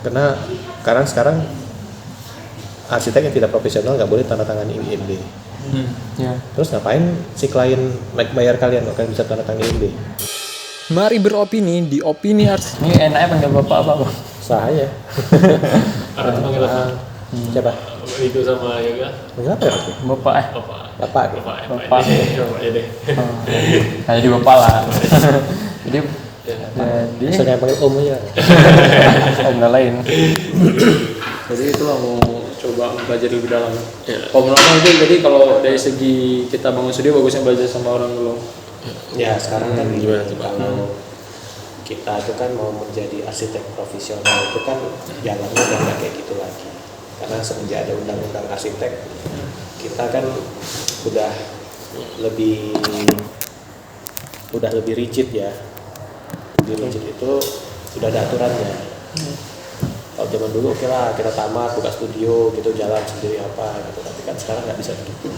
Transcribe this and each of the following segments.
karena sekarang arsitek yang tidak profesional nggak boleh tanda tangan IMB. Terus ngapain si klien bayar kalian kalau kalian bisa tanda tangan IMB? Mari beropini di Opini Ars. Ini enaknya panggil bapak apa bang? Saya. Panggil apa? Siapa? Itu sama Yoga. Kenapa ya? Bapak Bapak. Bapak. Ya deh. Nah, jadi bapak lah. Jadi Misalnya panggil om aja. om nggak lain. Jadi itulah mau coba belajar lebih dalam. Kalau menurut itu jadi kalau dari segi kita bangun studio bagusnya belajar sama orang dulu. Ya sekarang kan gimana tuh kalau kita itu kan mau menjadi arsitek profesional itu kan jalannya udah nggak kayak gitu lagi. Karena semenjak ada undang-undang arsitek kita kan udah lebih rigid ya. Lebih rigid itu sudah ada aturannya. Kalau zaman dulu oke lah kita tamat buka studio gitu jalan sendiri apa gitu, tapi kan sekarang nggak bisa begitu.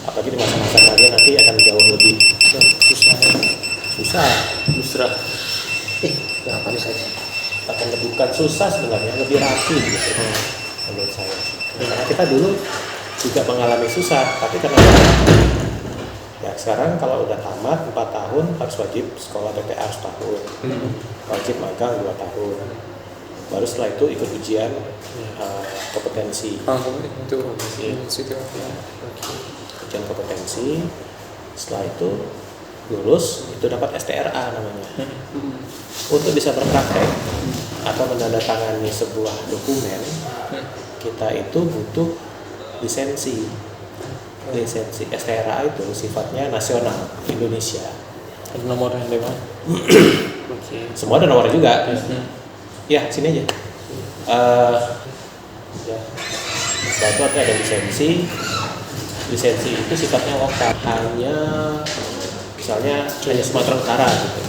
Apalagi di masa-masa kalian nanti akan jauh lebih susah. Kenapa nih saja? Akan bukan susah sebenarnya, lebih rapi gitu menurut saya. Karena kita dulu juga mengalami susah, tapi karena ya sekarang kalau udah tamat 4 tahun harus wajib sekolah PPA setahun, wajib magang 2 tahun. Baru setelah itu ikut ujian kompetensi. Ujian kompetensi. Setelah itu lulus itu dapat STRA namanya. Untuk bisa berpraktek atau menandatangani sebuah dokumen, kita itu butuh lisensi. Lisensi STRA itu sifatnya nasional Indonesia. Ada nomornya dari mana? Semua ada nomornya juga. Ya sini aja. Ya. Setelah itu ada lisensi. Lisensi itu sifatnya lokal, misalnya hanya Sumatera Utara gitu,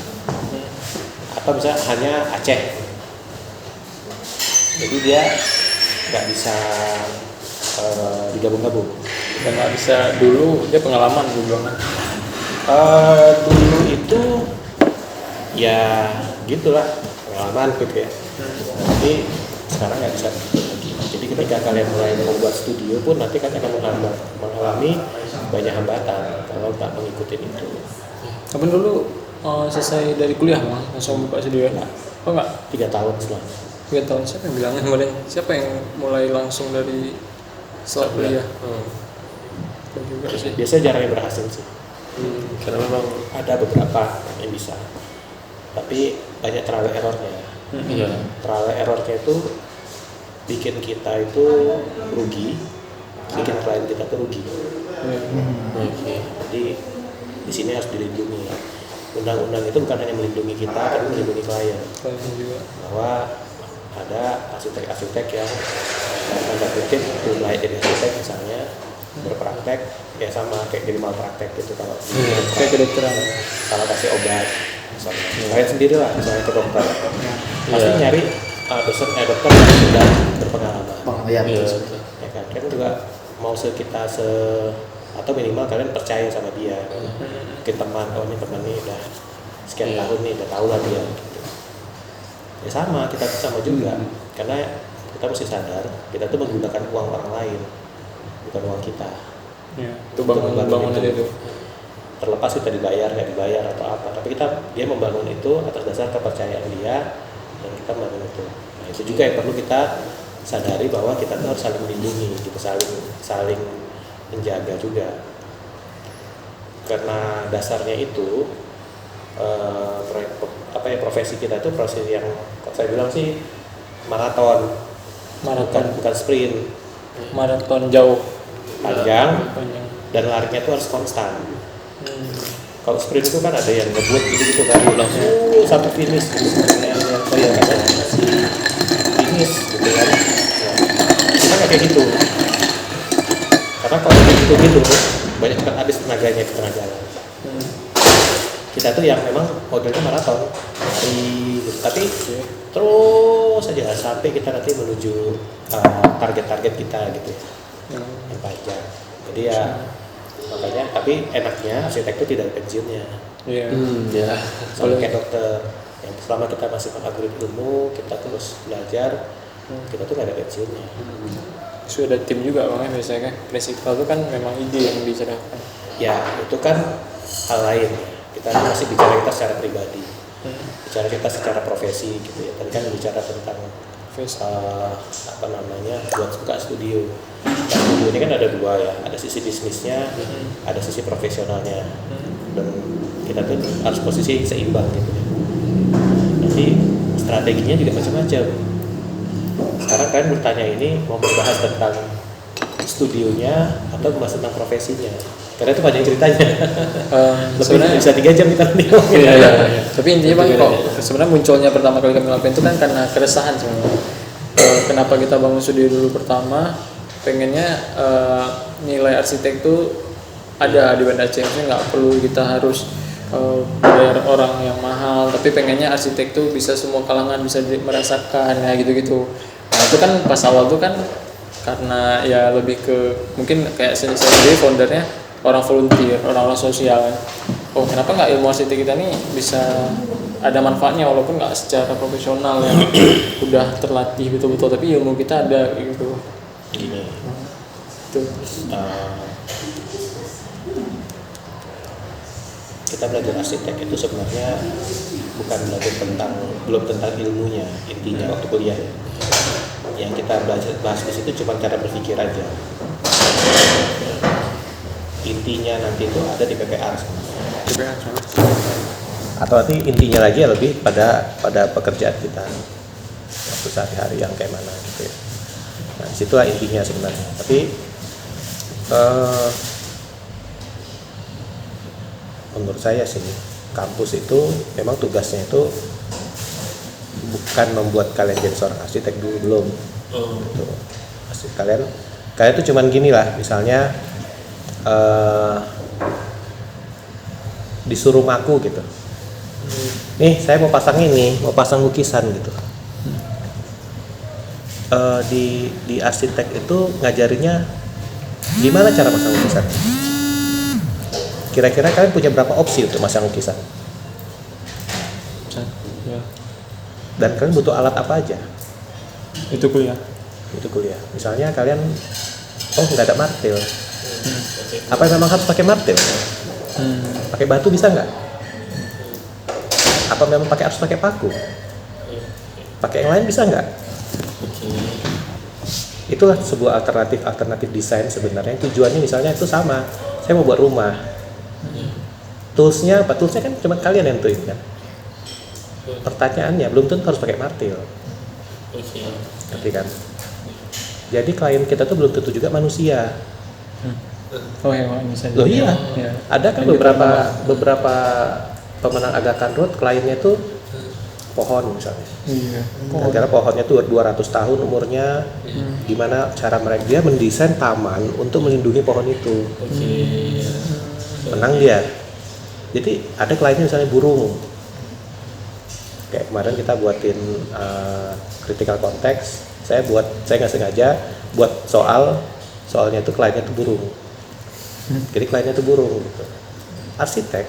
atau bisa hanya Aceh. Jadi dia nggak bisa digabung-gabung. Dan nggak bisa dulu dia pengalaman gue bilang. Dulu itu ya gitulah pengalaman gitu ya. Tapi sekarang nggak bisa gitu lagi. Jadi ketika kalian mulai membuat studio pun nanti kan akan mengalami banyak hambatan kalau tak mengikuti itu. Kapan dulu selesai dari kuliah bang langsung buka studio? Oh enggak? 3 tahun setelah. 3 tahun siapa yang bilangnya kemarin? Siapa yang mulai langsung dari setelah kuliah? Juga sih. Biasanya jarang yang berhasil sih. Karena memang ada beberapa yang bisa. Tapi banyak trial errornya. Trial errornya itu bikin kita itu rugi, bikin klien kita itu rugi. Jadi di sini harus dilindungi. Undang-undang itu bukan hanya melindungi kita, tapi melindungi klien. Juga. Bahwa ada arsitek-arsitek yang tanda kutip mulai jadi arsitek misalnya berpraktek ya sama kayak jadi malpraktek gitu kalau kayak kedokteran. Kalau kasih obat misalnya kalian sendiri lah misalnya ke dokter pasti nyari dokter yang sudah berpengalaman. Ya kan juga mau atau minimal kalian percaya sama dia. Mungkin teman, ini teman nih udah sekian tahun nih udah tahu lah dia gitu. Ya sama, kita tuh sama juga karena kita mesti sadar kita tuh menggunakan uang orang lain bukan uang kita. Itu bangun itu. Terlepas kita dibayar nggak dibayar atau apa, tapi dia membangun itu atas dasar kepercayaan dia dan kita membangun itu. Nah itu juga yang perlu kita sadari bahwa kita tuh harus saling melindungi, kita saling menjaga juga. Karena dasarnya itu profesi kita itu profesi yang saya bilang sih maraton. Bukan sprint. Maraton jauh, panjang. Dan larinya itu harus konstan. Kalau sprint itu kan ada yang ngebut gitu kan langsung sampai finish sebenarnya kadang masih finish gitu kan. Kita nggak kayak gitu. Karena kalau gitu banyak banget habis tenaganya di tengah jalan. Kita tuh yang memang modelnya maraton hari gitu. Tapi terus saja sampai kita nanti menuju target-target kita gitu yang panjang. Jadi ya makanya tapi enaknya arsitek itu tidak ada pensiunnya. Sama kayak dokter yang selama kita masih mengagumi ilmu kita terus belajar belajar, kita tuh nggak ada pensiunnya. Sudah ada tim juga makanya biasanya kan prinsipal itu kan memang ide yang dicerahkan. Ya itu kan hal lain. Kita masih bicara kita secara pribadi, bicara kita secara profesi gitu ya. Tadi kan bicara tentang apa namanya buat buka studio. Nah, studio ini kan ada dua ya, ada sisi bisnisnya, ada sisi profesionalnya, dan kita tuh harus posisi seimbang gitu ya. Nanti strateginya juga macam-macam. Sekarang kalian bertanya ini mau membahas tentang studionya atau membahas tentang profesinya? Karena itu banyak ceritanya. Lebih bisa 3 jam kita ngomongin. Iya. Tapi intinya Bang, kok sebenarnya munculnya pertama kali kami lakukan itu kan karena keresahan sebenarnya. Kenapa kita bangun studio dulu pertama? Pengennya nilai arsitek itu ada di Banda Aceh, nggak perlu kita harus bayar orang yang mahal, tapi pengennya arsitek tuh bisa semua kalangan bisa merasakan ya gitu-gitu. Nah itu kan pas awal tuh kan karena ya lebih ke mungkin kayak saya sendiri foundernya orang volunteer, orang-orang sosial kan. Oh kenapa nggak ilmu arsitek kita nih bisa ada manfaatnya walaupun nggak secara profesional yang udah terlatih betul-betul, tapi ilmu kita ada gitu. Gini. Tuh. Kita belajar arsitek itu sebenarnya bukan belajar belum tentang ilmunya intinya waktu kuliah ya. Yang kita bahas di situ cuma cara berpikir aja. Intinya nanti itu ada di PPR atau nanti intinya lagi ya lebih pada pekerjaan kita waktu sehari-hari yang kayak mana gitu ya. Nah disitulah intinya sebenarnya. Tapi menurut saya sih kampus itu memang tugasnya itu bukan membuat kalian jadi seorang arsitek dulu, belum. Gitu. Kalian tuh cuman gini lah, misalnya disuruh ngaku gitu. Nih saya mau pasang lukisan gitu. Di arsitek itu ngajarinnya gimana cara pasang lukisan. Kira-kira kalian punya berapa opsi untuk pasang lukisan? Dan kalian butuh alat apa aja? Itu kuliah. Misalnya kalian nggak ada martil. Apa memang harus pakai martil? Pakai batu bisa nggak? Apa memang harus pakai paku? Pakai yang lain bisa nggak? Itulah sebuah alternatif desain sebenarnya. Tujuannya misalnya itu sama. Saya mau buat rumah. Toolsnya apa? Toolsnya kan cuma kalian yang tentuin kan. Pertanyaannya belum tentu harus pakai martil. Ngerti kan? Jadi klien kita tuh belum tentu juga manusia. Oh hewan misalnya. Loh iya. Ya. Ada kan beberapa pemenang Aga Khan Road kliennya tuh pohon misalnya. Iya. Karena pohonnya tuh 200 tahun umurnya. Gimana cara dia mendesain taman untuk melindungi pohon itu. Menang dia. Jadi ada kliennya misalnya burung. Kayak kemarin kita buatin critical context. Saya nggak sengaja buat soalnya itu kliennya itu burung. Jadi kliennya itu burung gitu. Arsitek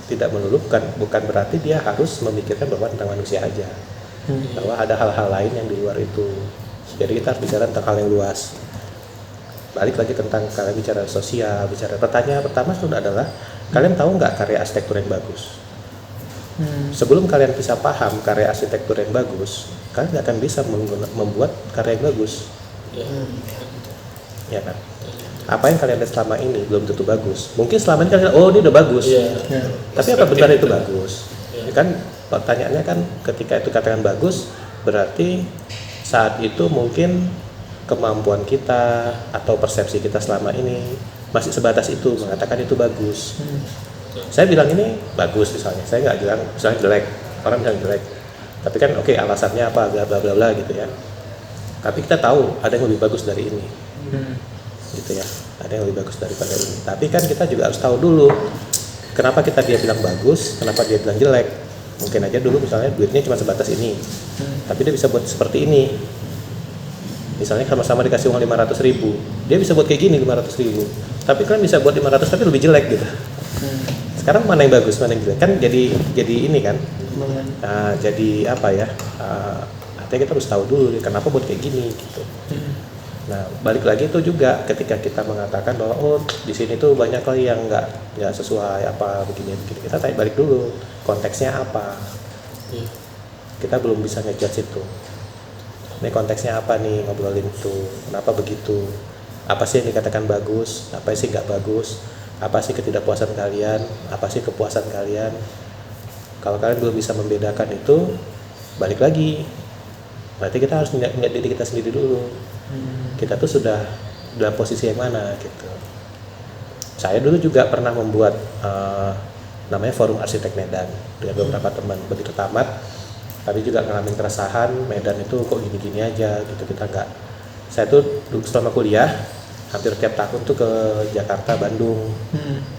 tidak melulu bukan berarti dia harus memikirkan bahwa tentang manusia aja. Bahwa ada hal-hal lain yang di luar itu. Jadi kita harus bicara tentang hal yang luas. Balik lagi tentang kalian bicara sosial, pertanyaan pertama sudah adalah kalian tahu nggak karya arsitektur yang bagus? Sebelum kalian bisa paham karya arsitektur yang bagus, kalian nggak akan bisa membuat karya yang bagus. Ya kan? Apa yang kalian lihat selama ini belum tentu bagus. Mungkin selama ini kalian ini udah bagus. Tapi apa benar itu bagus? Ya kan pertanyaannya kan ketika itu katakan bagus, berarti saat itu mungkin kemampuan kita atau persepsi kita selama ini masih sebatas itu mengatakan itu bagus. Saya bilang ini bagus misalnya, saya nggak bilang misalnya jelek, orang bilang jelek. Tapi kan oke, alasannya apa, bla bla bla gitu ya. Tapi kita tahu ada yang lebih bagus dari ini, gitu ya. Ada yang lebih bagus daripada ini. Tapi kan kita juga harus tahu dulu kenapa dia bilang bagus, kenapa dia bilang jelek. Mungkin aja dulu misalnya duitnya cuma sebatas ini, tapi dia bisa buat seperti ini. Misalnya sama-sama dikasih uang 500.000, dia bisa buat kayak gini 500.000. Tapi kan bisa buat 500 tapi lebih jelek gitu. Sekarang mana yang bagus, mana yang jelek? Kan jadi ini kan. Jadi apa ya? artinya kita harus tahu dulu kenapa buat kayak gini gitu. Nah balik lagi itu juga ketika kita mengatakan bahwa oh di sini tuh banyak kali yang nggak sesuai apa begini, kita tanya balik dulu konteksnya apa. Kita belum bisa ngejudge itu. Ini konteksnya apa nih ngobrolin itu, kenapa begitu, apa sih yang dikatakan bagus, apa sih nggak bagus, apa sih ketidakpuasan kalian, apa sih kepuasan kalian. Kalau kalian belum bisa membedakan itu, balik lagi, berarti kita harus ngeliat diri kita sendiri dulu. Kita tuh sudah dalam posisi yang mana gitu. Saya dulu juga pernah membuat namanya Forum Arsitek Medan dengan beberapa teman. Begitu tamat kami juga ngalamin keresahan, Medan itu kok gini-gini aja gitu, kita nggak. Saya tuh dulu selama kuliah hampir tiap tahun tuh ke Jakarta, Bandung.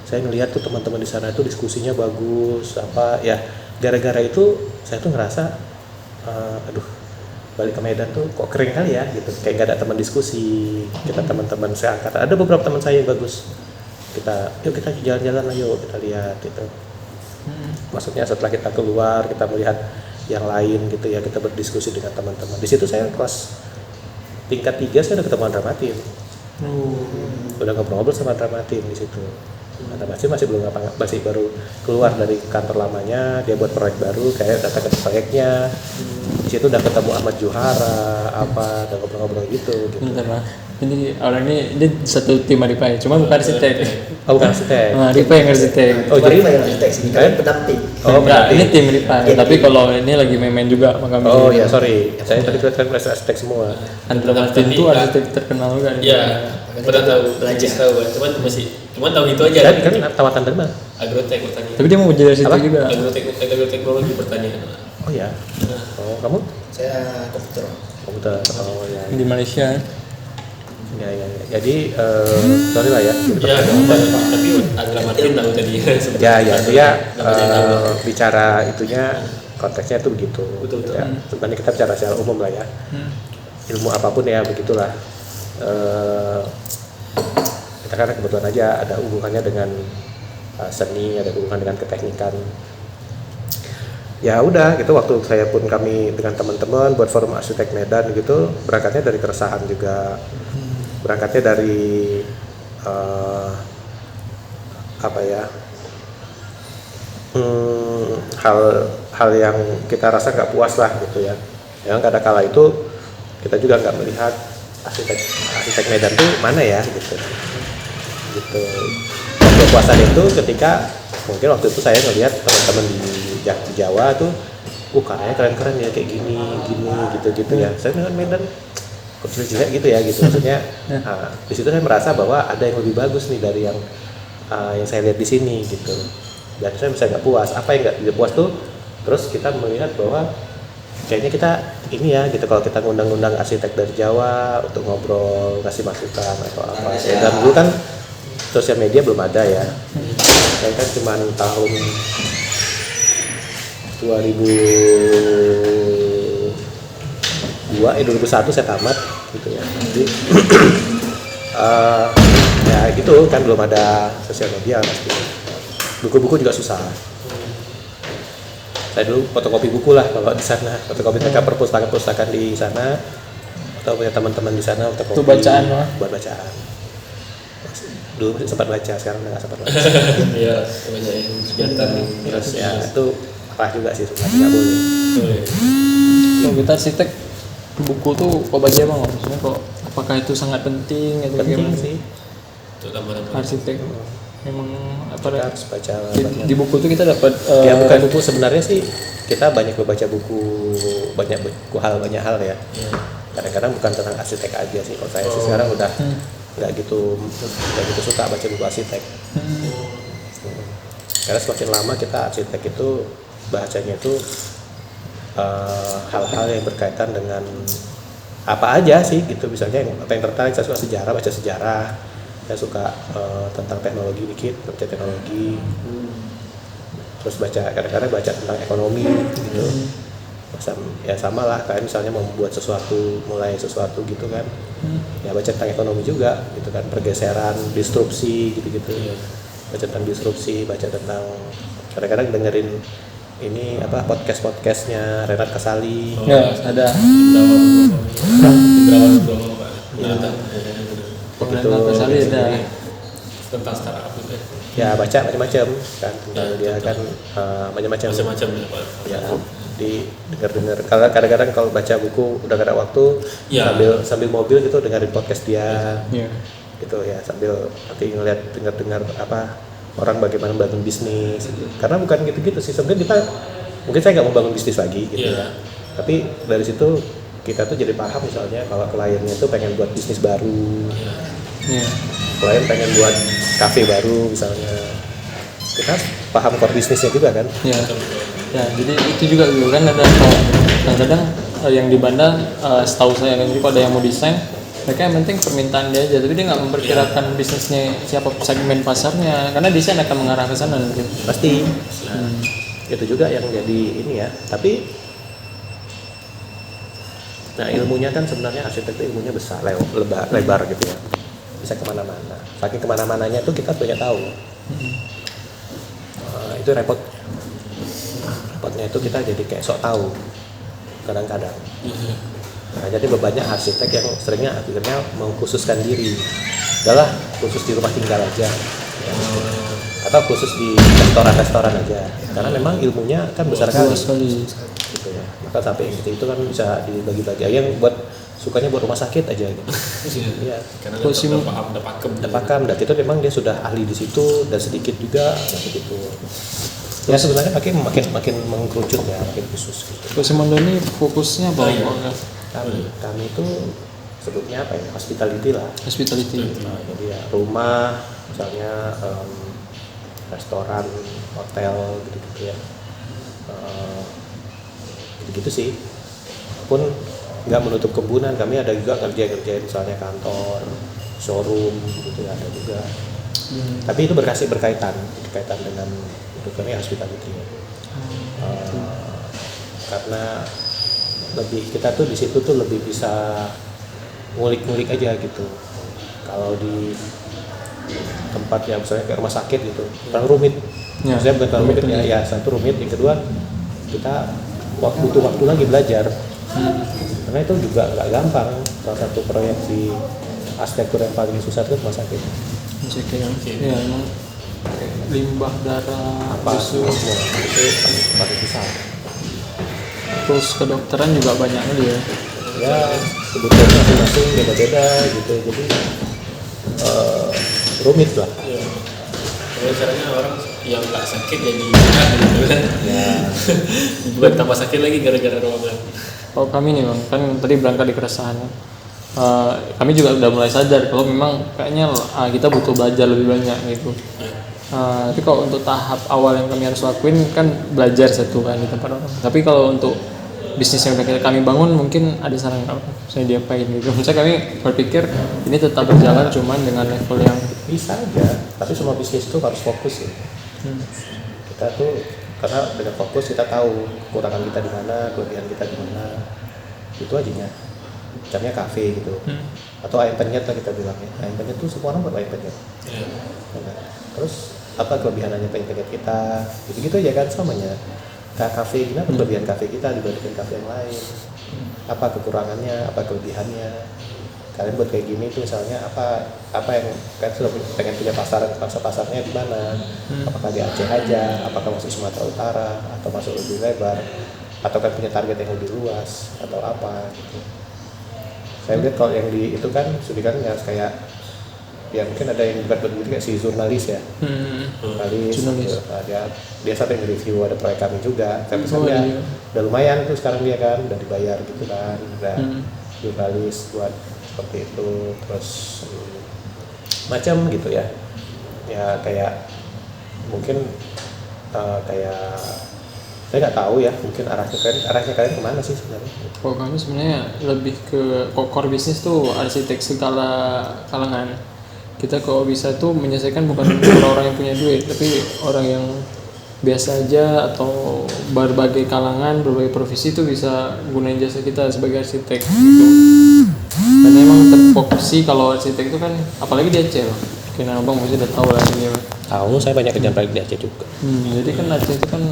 Saya ngelihat tuh teman-teman di sana tuh diskusinya bagus, apa ya, gara-gara itu saya tuh ngerasa aduh balik ke Medan tuh kok kering kali ya gitu, kayak nggak ada teman diskusi. Kita teman-teman saya angkatan, ada beberapa teman saya yang bagus, yuk kita jalan-jalan, ayo kita lihat gitu. Maksudnya setelah kita keluar, kita melihat yang lain gitu ya, kita berdiskusi dengan teman-teman. Di situ saya kelas tingkat 3 saya udah ketemu Andra Matin. Udah ngobrol-ngobrol sama Andra Matin di situ. Andra Matin masih belum masih baru keluar dari kantor lamanya, dia buat proyek baru, kayak datang ke proyeknya. Di situ udah ketemu Ahmad Juhara, apa, udah ngobrol-ngobrol gitu. Bentar Mas, ini orang ini dia satu tim Aripai, cuma bukan arsitek. Oh bukan arsitek. Aripai yang arsitek. Oh jadi arsitek sih, kalian pendamping. Oh Enggak, berarti. ini tim Aripai. Tapi kalau ini lagi main-main juga sama kami. Oh ya sorry, saya tadi kelihatan arsitek semua. Andra Martin itu arsitek terkenal juga. Iya, pernah tahu, Belajar. tahu kan, cuman tahu itu aja. Saya kan tawatan dari mana? Agrotek pertanian. Tapi dia mau jadi arsitek Apa? juga. Agroteknologi pertanian. Oh ya. Oh kamu? Saya komputer. Komputer. Oh ya. Di Malaysia. Ya. Jadi sorry lah ya. Ya, tapi Andra Martin tahu tadi. Ya dia bicara itunya konteksnya itu begitu. Betul. Ya, sebenarnya kita bicara secara umum lah ya. Ilmu apapun ya begitulah. Kita kan kebetulan aja ada hubungannya dengan seni, ada hubungan dengan keteknikan. Ya udah gitu, waktu saya pun kami dengan teman-teman buat Forum Arsitek Medan gitu, berangkatnya dari keresahan juga, berangkatnya dari apa ya, hal yang kita rasa nggak puas lah gitu ya. Yang kadang kala itu kita juga nggak melihat arsitek Medan tuh mana ya gitu. Kepuasan itu ketika mungkin waktu itu saya ngelihat teman-teman di Jawa tuh, karyanya keren-keren ya kayak gini gitu ya. Saya dengan Medan kok jelek gitu ya gitu. Maksudnya di situ saya merasa bahwa ada yang lebih bagus nih dari yang saya lihat di sini gitu. Dan saya bisa nggak puas. Apa yang nggak puas tuh? Terus kita melihat bahwa kayaknya kita ini ya gitu, kalau kita ngundang-undang arsitek dari Jawa untuk ngobrol, kasih masukan atau apa. Dan dulu kan sosial media belum ada ya. Saya kan cuma tahun 2001 saya tamat gitu ya. Jadi ya gitu kan belum ada sosial media pasti. Buku-buku juga susah. Saya dulu fotokopi buku lah kalau di sana, fotokopi perpustakaan di sana, atau punya teman-teman di sana fotokopi. Itu bacaan lah. Buat bacaan. Dulu sempat baca, sekarang nggak sempat baca. Iya, banyak kegiatan. Terus ya itu parah juga sih sebenarnya, nggak boleh. Kalau kita arsitek, buku tuh kok baca emang maksudnya kok apakah itu sangat penting atau Penting gimana? sih. Untuk tambah-tambah. Arsitek memang apa Kita harus baca di buku tuh kita dapat ya bukan buku sebenarnya sih, kita banyak membaca buku, banyak hal ya. Kadang-kadang bukan tentang arsitek aja sih, kalau saya sih sekarang udah nggak gitu suka baca buku arsitek. Karena semakin lama kita arsitek itu bahasanya itu hal-hal yang berkaitan dengan apa aja sih gitu. Misalnya apa yang tertarik, saya suka sejarah, baca sejarah. Saya suka tentang teknologi dikit, baca teknologi. Terus kadang-kadang baca tentang ekonomi gitu. Ya sama lah, kayak misalnya membuat sesuatu, mulai sesuatu gitu kan. Ya baca tentang ekonomi juga gitu kan, pergeseran, disrupsi gitu-gitu. Baca tentang disrupsi, baca tentang kadang-kadang dengerin ini apa podcastnya Renat Kasali. Ya, ada. Indrawan Nugroho Pak. Ya. Pemerintah Kasali ada. Tentang startup itu Ya baca macam-macam kan tentang dia kan macam-macam. macam-macam ya Pak. Ya di dengar kalau kadang-kadang kalau baca buku udah gak ada waktu Ya. sambil mobil gitu dengerin podcast dia Iya. gitu ya sambil nanti ngeliat dengar apa orang bagaimana bangun bisnis gitu. Karena bukan gitu-gitu sih sebenarnya kita mungkin saya nggak mau bangun bisnis lagi gitu Iya. ya tapi dari situ kita tuh jadi paham misalnya kalau kliennya tuh pengen buat bisnis baru, Iya. klien pengen buat kafe baru misalnya, kita paham core bisnisnya juga kan. Ya, ya jadi itu juga dulu kan ada kalau kadang-kadang yang di Banda setahu saya kan jadi kalau ada yang mau desain mereka yang penting permintaan dia aja tapi dia nggak memperkirakan bisnisnya siapa segmen pasarnya karena desain akan mengarah ke sana nanti. Pasti. Nah, itu juga yang jadi ini ya. Tapi nah ilmunya kan sebenarnya arsitek itu ilmunya besar, lebar gitu ya. Bisa kemana-mana. Saking kemana-mananya tuh kita banyak tahu. Itu repotnya itu kita jadi kayak sok tahu kadang-kadang. Nah, jadi bebannya arsitek yang seringnya akhirnya mengkhususkan diri. Udahlah khusus di rumah tinggal aja. Ya. Atau khusus di restoran aja. Karena memang ilmunya kan besar Luas sekali. sekali. Gitu ya. Maka sampai itu kan bisa dibagi-bagi. Yang buat sukanya buat rumah sakit aja gitu. Iya. Karena Kalau udah paham, udah pakem. Udah pakam, dan itu memang dia sudah ahli di situ dan sedikit juga begitu. Ya sebenarnya makin mengkerucut ya, makin khusus gitu. Kalau Simondo ini fokusnya apa? Kami itu sebutnya apa ya? Hospitality lah. Hospitality. Nah, jadi ya rumah, misalnya restoran, hotel gitu-gitu ya. Gitu sih. Pun nggak menutup kembunan, kami ada juga kerja misalnya kantor, showroom gitu ya ada juga. Tapi itu berkaitan dengan itu kami hospitality. Karena kita tuh di situ tuh lebih bisa ngulik-ngulik aja gitu. Kalau di tempat yang misalnya kayak rumah sakit gitu, terlalu rumit. Ya, Maksudnya bukan terlalu rumit ya, satu rumit, yang kedua kita butuh waktu lagi belajar. Karena itu juga nggak gampang. Salah satu proyek di arsitektur yang paling susah itu rumah sakit. Ya, emang limbah darah, Semua busuk, itu paling susah. terus kedokteran juga banyak kali ya. Ya kebutuhan masing-masing beda-beda gitu, jadi rumit lah. Iya. Kalau caranya orang yang nggak sakit jadi gitu kan. Ya. Buat tambah sakit lagi gara-gara ruangan. Kalau kami nih bang, kan tadi berangkat di keresahan. Kami juga udah mulai sadar kalau memang kayaknya kita butuh belajar lebih banyak gitu. Tapi kalau untuk tahap awal yang kami harus lakuin kan belajar satu kan di tempat orang. Tapi kalau untuk bisnis yang udah kami bangun mungkin ada saran nggak? Saya diapain gitu. Misalnya kami berpikir ini tetap berjalan cuman dengan level yang Bisa aja, tapi semua bisnis itu harus fokus ya. Kita tuh karena dengan fokus kita tahu kekurangan kita di mana, kelebihan kita di mana. Itu aja. Misalnya kafe gitu. Atau ayam penyet lah kita bilangnya. Ayam penyet tuh semua orang buat ayam penyet. Nah, terus apa kelebihan ayam penyet kita? Gitu-gitu aja kan samanya. Kafe gimana kelebihan kafe kita dibandingkan kafe yang lain? Apa kekurangannya, apa kelebihannya? Kalian buat kayak gini tuh misalnya apa yang kan sudah pengen punya pasarnya di mana? Apakah di Aceh aja? Apakah masuk Sumatera Utara atau masuk lebih lebar? Atau kan punya target yang lebih luas atau apa gitu. Saya lihat kalau yang di itu kan sudikan ya kayak ya mungkin ada yang bukan begitu kayak si jurnalis ya. Jurnalis. Dia sampai nge-review ada proyek kami juga. Tapi dia udah lumayan tuh sekarang dia kan udah dibayar gitu kan. Udah jurnalis buat seperti itu, terus macam gitu ya. Ya kayak mungkin kayak saya nggak tahu ya, mungkin arahnya kalian kemana sih sebenarnya? kalau kami sebenarnya lebih ke core bisnis tuh arsitek segala kalangan. Kita kalau bisa tuh menyelesaikan bukan orang-orang yang punya duit, tapi orang yang biasa aja atau berbagai kalangan, berbagai profesi itu bisa gunain jasa kita sebagai arsitek gitu. Dan emang terfokus sih kalau arsitek itu kan, apalagi di Aceh loh. Mungkin abang masih udah tahu lah ini. Tahu, saya banyak kerjaan proyek di Aceh juga. Jadi kan Aceh itu kan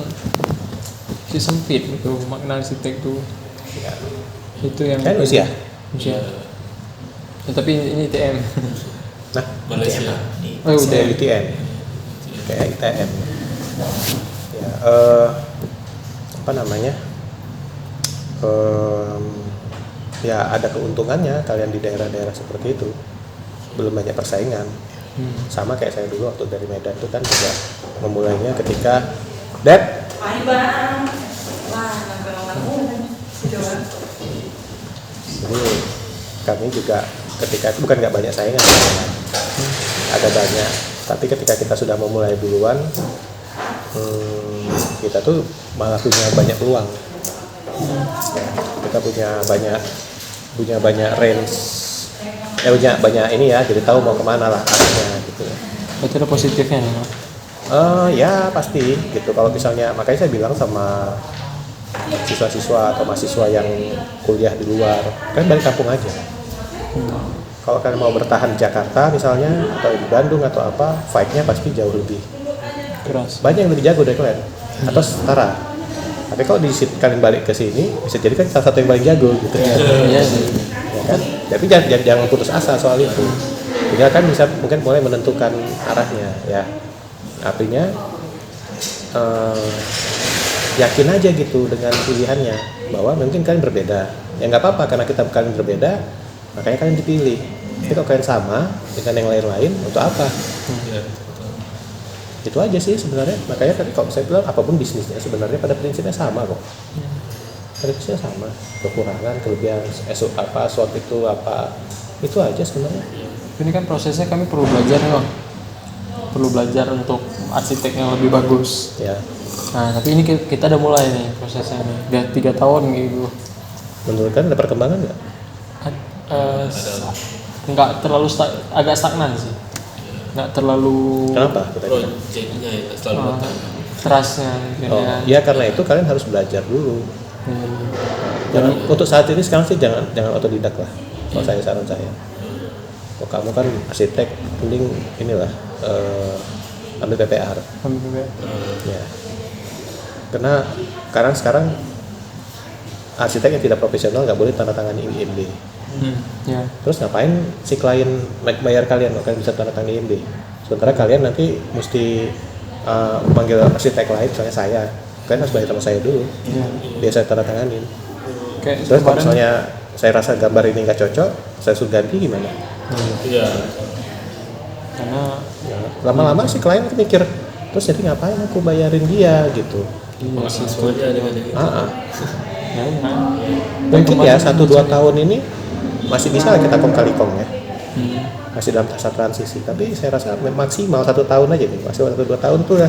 sedikit sempit gitu makna arsitek tuh. Ya. Itu yang Kan Usia. Ya, tapi ini ITM. Nah, Malaysia. Oh, udah. kayak ITN. Kayak ITN. Ya, apa namanya? Ya ada keuntungannya kalian di daerah-daerah seperti itu. Belum banyak persaingan. Sama kayak saya dulu waktu dari Medan itu kan juga memulainya ketika Dad. Jadi kami juga ketika itu bukan nggak banyak saingan, ada banyak. Tapi ketika kita sudah memulai duluan, kita tuh malah punya banyak peluang. Ya, kita punya banyak range, punya banyak ini ya, jadi tahu mau kemana lah arahnya gitu. Berarti ada positifnya nih. Ya pasti gitu. Kalau misalnya makanya saya bilang sama siswa-siswa atau mahasiswa yang kuliah di luar, kan balik kampung aja. Kalau kalian mau bertahan di Jakarta misalnya atau di Bandung atau apa, fight-nya pasti jauh lebih Keras. banyak yang lebih jago dari kalian atau setara. Tapi kalau kalian balik ke sini bisa jadi kan salah satu yang paling jago gitu. Iya sih. Ya kan? Tapi jangan putus asa soal itu. Tinggal kan bisa mungkin mulai menentukan arahnya ya. Artinya yakin aja gitu dengan pilihannya bahwa mungkin kalian berbeda. Ya nggak apa-apa karena kalian berbeda, makanya kalian dipilih. Tapi kalau kalian sama dengan yang lain-lain untuk apa? Itu aja sih sebenarnya. Makanya tadi kalau saya bilang apapun bisnisnya sebenarnya pada prinsipnya sama kok. Pada prinsipnya sama. Kekurangan, kelebihan, SWOT itu apa? Itu aja sebenarnya. Ini kan prosesnya kami perlu belajar nih Bang. Perlu belajar untuk arsitek yang lebih bagus. Ya. Nah, tapi ini kita udah mulai nih prosesnya nih. Udah 3 tahun gitu. Menurut kalian ada perkembangan nggak? Nggak terlalu agak stagnan sih. Nggak terlalu Kenapa? Proyeknya ya selalu matang. terasnya Oh, ya karena itu kalian harus belajar dulu. Jangan untuk saat ini sekarang sih jangan otodidak lah. Kalau saya saran saya. Oh, kamu kan arsitek, mending inilah ambil PPR. Ya. Karena sekarang arsitek yang tidak profesional nggak boleh tanda tangan IMB. Ya. Terus ngapain si klien bayar kalian kalau kalian bisa tanda tangan IMB? Sementara kalian nanti mesti manggil arsitek lain, misalnya saya, kalian harus bayar sama saya dulu. Ya. Biar saya tanda tanganin. Kayak Terus kalau kemarin- misalnya saya rasa gambar ini nggak cocok, saya suruh ganti gimana? Iya. karena Ya, lama-lama sih klien nanti mikir, terus jadi ngapain aku bayarin dia gitu? iya sih Langsung aja dengan yang ya, nah. Mungkin ya 1-2 tahun ini masih bisa lah kita kong kali kong ya. Masih dalam masa transisi, tapi saya rasa maksimal 1 tahun aja nih, masih 1-2 tahun tuh ya.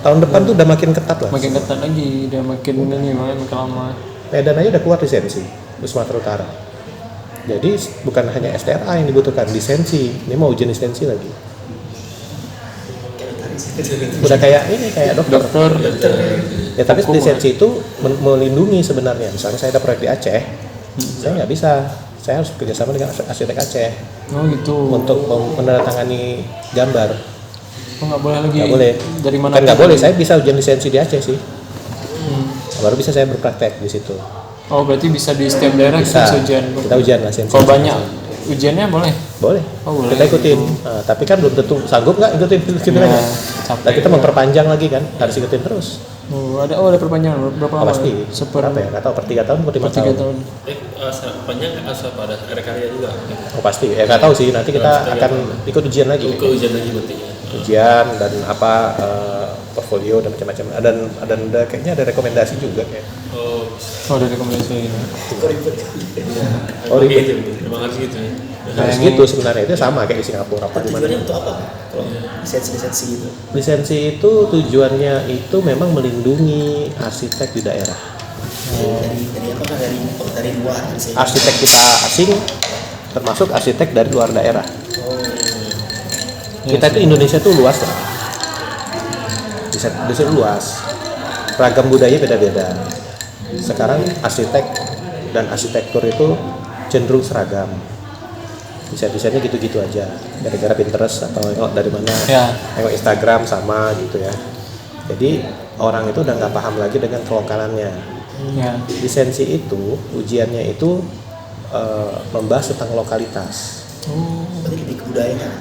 Tahun depan tuh udah makin ketat lah. makin ketat lagi, udah makin ini makin lama. Medan aja udah keluar lisensi di Sumatera Utara. Jadi bukan hanya STRA yang dibutuhkan, lisensi. Ini mau ujian lisensi lagi. Udah kayak dokter. Ya tapi lisensi itu melindungi sebenarnya. Misalnya saya ada proyek di Aceh, saya nggak bisa. Saya harus kerjasama dengan arsitek Aceh Oh gitu. untuk menandatangani gambar. Oh nggak boleh lagi. Nggak boleh. Dari mana? Kan nggak boleh. Saya bisa ujian lisensi di Aceh sih. Baru bisa saya berpraktek di situ. Oh berarti bisa di setiap daerah Bisa. kita ujian. Kita ujian lisensi. Kalau banyak ujiannya boleh. Boleh. Oh, boleh. Kita ikutin. Nah, tapi kan belum tentu sanggup nggak ikutin Ya, aja. capek. Nah, kita memperpanjang lagi kan, harus ikutin terus. Ada perpanjangan berapa Oh, lama? pasti. Seper Berapa ya? Nggak tahu per 3 tahun, per 5 3 tahun. tahun. panjang asal pada ada karya juga. Oh pasti. Ya nggak tahu sih. Nanti kita akan ikut ujian lagi. Ke ujian lagi berarti ya. Ujian dan apa portfolio dan macam-macam. Dan kayaknya ada rekomendasi juga kayak. Oh, Oh dari rekomendasi ini. Oh, ribet. Emang harus gitu ya. Harus gitu sebenarnya itu sama kayak di Singapura apa di mana. Tujuannya untuk apa? Kalau lisensi itu. Lisensi itu tujuannya itu memang melindungi arsitek di daerah. Dari apa kan dari luar misalnya. Arsitek kita asing termasuk arsitek dari luar daerah. Kita itu Indonesia tuh luas lah. Indonesia luas. Ragam budaya beda-beda. Sekarang arsitek dan arsitektur itu cenderung seragam. Desain-desainnya gitu-gitu aja. Gara-gara Pinterest atau nengok dari mana. Ya. Nengok Instagram sama gitu ya. Jadi orang itu udah nggak paham lagi dengan kelokalannya. Ya. Lisensi itu ujiannya itu membahas tentang lokalitas. Berarti lebih ke budayanya.